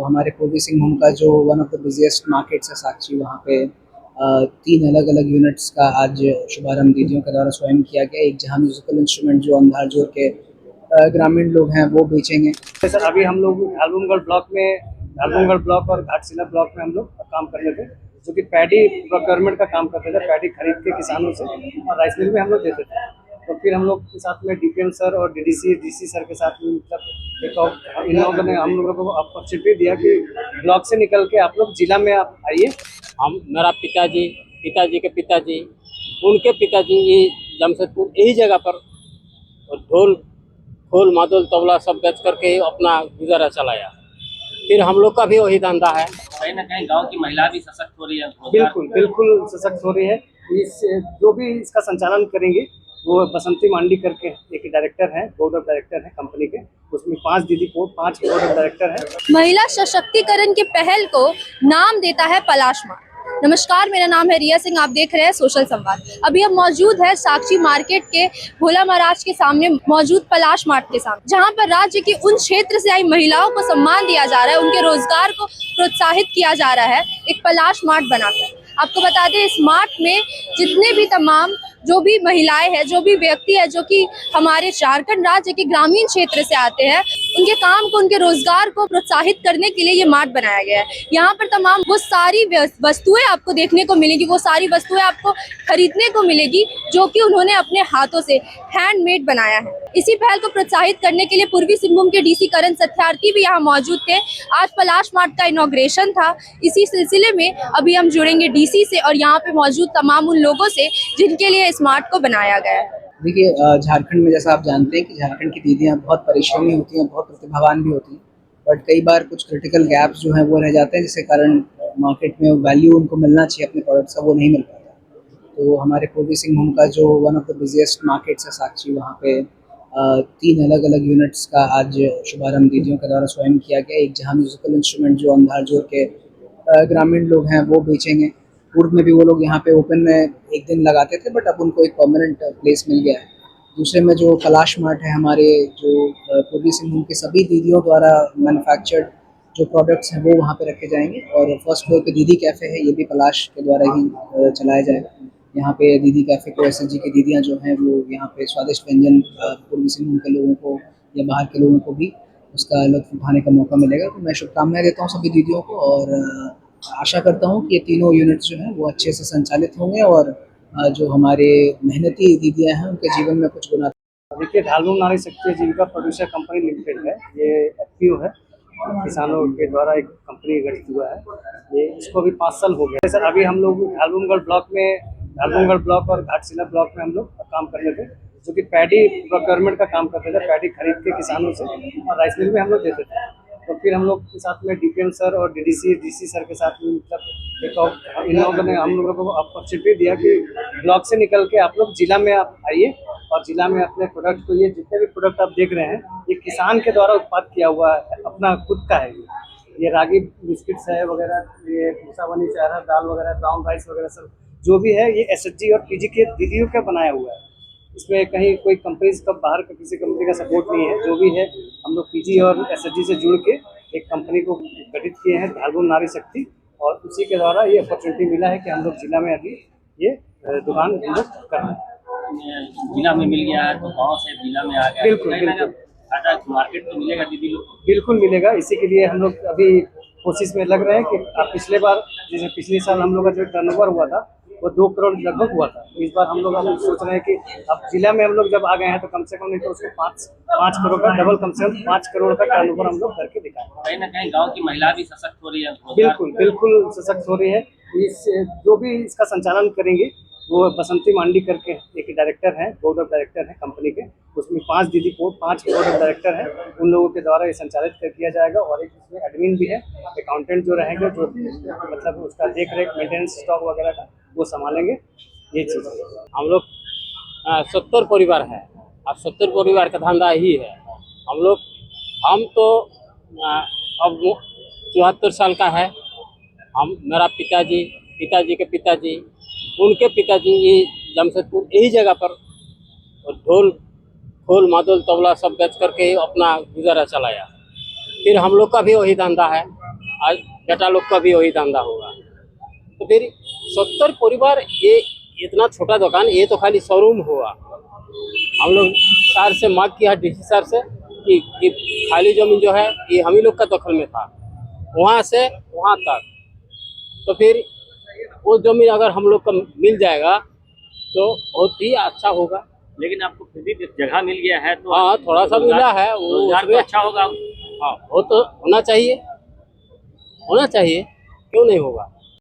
तो हमारे पूर्वी सिंहभूम का जो one of the busiest markets है साक्षी, वहाँ पे 3 अलग-अलग यूनिट्स का आज शुभारंभ दीदियों के द्वारा स्वयं किया गया। एक जहाँ म्यूजिकल इंस्ट्रूमेंट जो अंधारजोर के ग्रामीण लोग हैं वो बेचेंगे। सर अभी हम लोग धालबुमगढ़ ब्लॉक और घाटशिला ब्लॉक में हम लोग काम करते थे, जो कि पैडी प्रोक्योरमेंट का काम करते थे, पैडी खरीद के किसानों से और राइस मिल में हम लोग देते थे। तो फिर हम लोग के साथ में डीपीएम सर और डीसी सर के साथ में मतलब एक और इन लोगों ने हम लोगों को अपॉर्चुनिटी दिया कि ब्लॉक से निकल के आप लोग जिला में आप आइए। मेरा पिताजी के पिताजी, उनके पिताजी ये जमशेदपुर यही जगह पर ढोल खोल मादल तबला सब बेच करके अपना गुजारा चलाया। फिर हम लोग का भी वही धंधा है। कहीं ना कहीं गांव की महिला भी सशक्त हो रही है। बिल्कुल सशक्त हो रही है। इस जो भी इसका संचालन करेंगे वो बसंती मांडी करके एक डायरेक्टर है, बोर्ड ऑफ डायरेक्टर है कंपनी के, उसमें 5 बोर्ड ऑफ डायरेक्टर है। महिला सशक्तिकरण के पहल को नाम देता है पलाश मार्ट। नमस्कार, मेरा नाम है रिया सिंह, आप देख रहे हैं सोशल संवाद। अभी हम मौजूद है साक्षी मार्केट के भोला महाराज के सामने मौजूद पलाश मार्ट के सामने, जहां पर राज्य की उन क्षेत्र से आई महिलाओं को सम्मान दिया जा रहा है, उनके रोजगार को प्रोत्साहित किया जा रहा है एक पलाश मार्ट बनाकर। आपको बता दें, इस मार्ट में जितने भी तमाम जो भी महिलाएं हैं, जो भी व्यक्ति है जो कि हमारे झारखंड राज्य के ग्रामीण क्षेत्र से आते हैं, उनके काम को, उनके रोजगार को प्रोत्साहित करने के लिए ये मार्ट बनाया गया है। यहाँ पर तमाम वो सारी वस्तुएं आपको देखने को मिलेगी, वो सारी वस्तुएं आपको खरीदने को मिलेगी जो कि उन्होंने अपने हाथों से हैंडमेड बनाया है। इसी पहल को प्रोत्साहित करने के लिए पूर्वी सिंहभूम के डीसी करण सत्यार्थी भी यहाँ मौजूद थे। आज पलाश मार्ट का इनॉग्रेशन था। इसी सिलसिले में अभी हम जुड़ेंगे डीसी से और यहाँ पे मौजूद तमाम उन लोगों से जिनके लिए इस मार्ट को बनाया गया है। देखिए, झारखंड में जैसा आप जानते हैं कि झारखंड की दीदियाँ बहुत परिश्रमी होती हैं, बहुत प्रतिभावान भी होती हैं, बट कई बार कुछ क्रिटिकल गैप्स जो हैं वो रह जाते हैं, जिसके कारण मार्केट में वैल्यू उनको मिलना चाहिए अपने प्रोडक्ट्स का, वो नहीं मिल पाता। तो हमारे पूर्वी सिंहभूम का जो one of the busiest markets है साक्षी, वहाँ पे 3 अलग-अलग यूनिट्स का आज शुभारंभ दीदियों के द्वारा स्वयं किया गया। एक जहाँ म्यूजिकल इंस्ट्रूमेंट जो अंधारजोर के ग्रामीण लोग हैं वो बेचेंगे। पूर्व में भी वो लोग यहाँ पे ओपन में एक दिन लगाते थे, बट अब उनको एक परमानेंट प्लेस मिल गया है। दूसरे में जो पलाश मार्ट है, हमारे जो पूर्वी सिंहभूम के सभी दीदियों द्वारा मैन्युफैक्चर्ड जो प्रोडक्ट्स हैं वो वहाँ पे रखे जाएंगे। और फर्स्ट फ्लोर पे दीदी कैफ़े है, ये भी पलाश के द्वारा ही चलाया जाएगा। यहाँ पे दीदी कैफ़े को एसएचजी की दीदियाँ जो हैं वो यहाँ पे स्वादिष्ट व्यंजन पूर्वी सिंहभूम के लोगों को या बाहर के लोगों को भी उसका लुत्फ़ उठाने का मौका मिलेगा। तो मैं शुभकामनाएँ देता हूँ सभी दीदियों को और आशा करता हूँ कि ये तीनों यूनिट्स जो हैं वो अच्छे से संचालित होंगे और जो हमारे मेहनती दीदियाँ हैं उनके जीवन में कुछ गुना। देखिए, धालबुम नारी शक्ति जीविका प्रोड्यूसर कंपनी लिमिटेड है, ये एफपीओ है, किसानों के द्वारा एक कंपनी गठित हुआ है। ये इसको भी 5 साल हो गए। सर अभी हम लोग धालबुमगढ़ ब्लॉक और घाटशिला ब्लॉक में हम लोग काम करते थे, जो कि पैडी प्रोक्योरमेंट का काम करते थे, पैडी खरीद के किसानों से और राइस मिल में हम लोग देते थे। तो फिर हम लोग के साथ में डीपीएम सर और डीसी सर के साथ में मतलब एक और इन लोगों ने हम लोगों को अपॉर्चुनिटी दिया कि ब्लॉक से निकल के आप लोग जिला में आप आइए और जिला में अपने प्रोडक्ट को, ये जितने भी प्रोडक्ट आप देख रहे हैं ये किसान के द्वारा उत्पाद किया हुआ है, अपना खुद का है। ये रागी बिस्किट्स है वगैरह, ये भूसावनी चारा दाल वगैरह, ब्राउन राइस वगैरह सब जो भी है ये एसएचजी और पीजी के दीदियों का बनाया हुआ है। इसमें कहीं कोई कंपनी का बाहर का किसी कंपनी का सपोर्ट नहीं है। जो भी है हम लोग पीजी और एसएचजी से जुड़ के एक कंपनी को गठित किए हैं, धालबुम नारी शक्ति, और उसी के द्वारा ये अपॉर्चुनिटी मिला है कि हम लोग जिला में अभी ये दुकान हम लोग कर रहे हैं। जिला में मिल गया है तो गाँव से जिला में आ गया। बिल्कुल मार्केट तो मिलेगा दीदी लोग को? बिल्कुल मिलेगा। इसी के लिए हम लोग अभी कोशिश में लग रहे हैं कि पिछले बार जैसे पिछले साल हम लोग का जो टर्नओवर हुआ था वो 2 करोड़ लगभग हुआ था। तो इस बार हम लोग सोच रहे हैं कि अब जिला में हम लोग जब आ गए हैं तो कम से कम नहीं तो उसको 5 करोड़ का डबल, कम से कम 5 करोड़ का टर्नओवर हम लोग करके दिखाएं। कहीं ना कहीं गांव की महिला भी सशक्त हो रही है। बिल्कुल सशक्त हो रही है। इस जो भी इसका संचालन करेंगे वो बसंती मांडी करके एक डायरेक्टर है, बोर्ड ऑफ डायरेक्टर है कंपनी के, उसमें 5 बोर्ड ऑफ डायरेक्टर हैं, उन लोगों के द्वारा ये संचालित कर किया जाएगा। और एक इसमें एडमिन भी है, अकाउंटेंट जो रहेंगे, जो मतलब उसका देख रेख मेंटेनेंस स्टॉक वगैरह का वो संभालेंगे। ये चीज़ हम लोग 70 परिवार है। अब 70 परिवार का धंधा ही है। हम तो अब 74 साल का है। मेरा पिताजी के पिताजी, उनके पिताजी ये जमशेदपुर यही जगह पर ढोल खोल मादल तबला सब बेच करके अपना गुजारा चलाया। फिर हम लोग का भी वही धंधा है। आज बेटा लोग का भी वही धंधा होगा। तो फिर 70 परिवार, ये इतना छोटा दुकान, ये तो खाली शोरूम हुआ। हम लोग सर से मांग किया डीसी सर से कि खाली जमीन जो है ये हम ही लोग का दखल में था, वहाँ से वहाँ तक। तो फिर वो जमीन अगर हम लोग का मिल जाएगा तो बहुत ही अच्छा होगा। लेकिन आपको फिर भी जगह मिल गया है तो हाँ, थोड़ा सा मिला है वो रोजगार तो उसमें। अच्छा होगा। हाँ, वो तो होना चाहिए, होना चाहिए, क्यों नहीं होगा।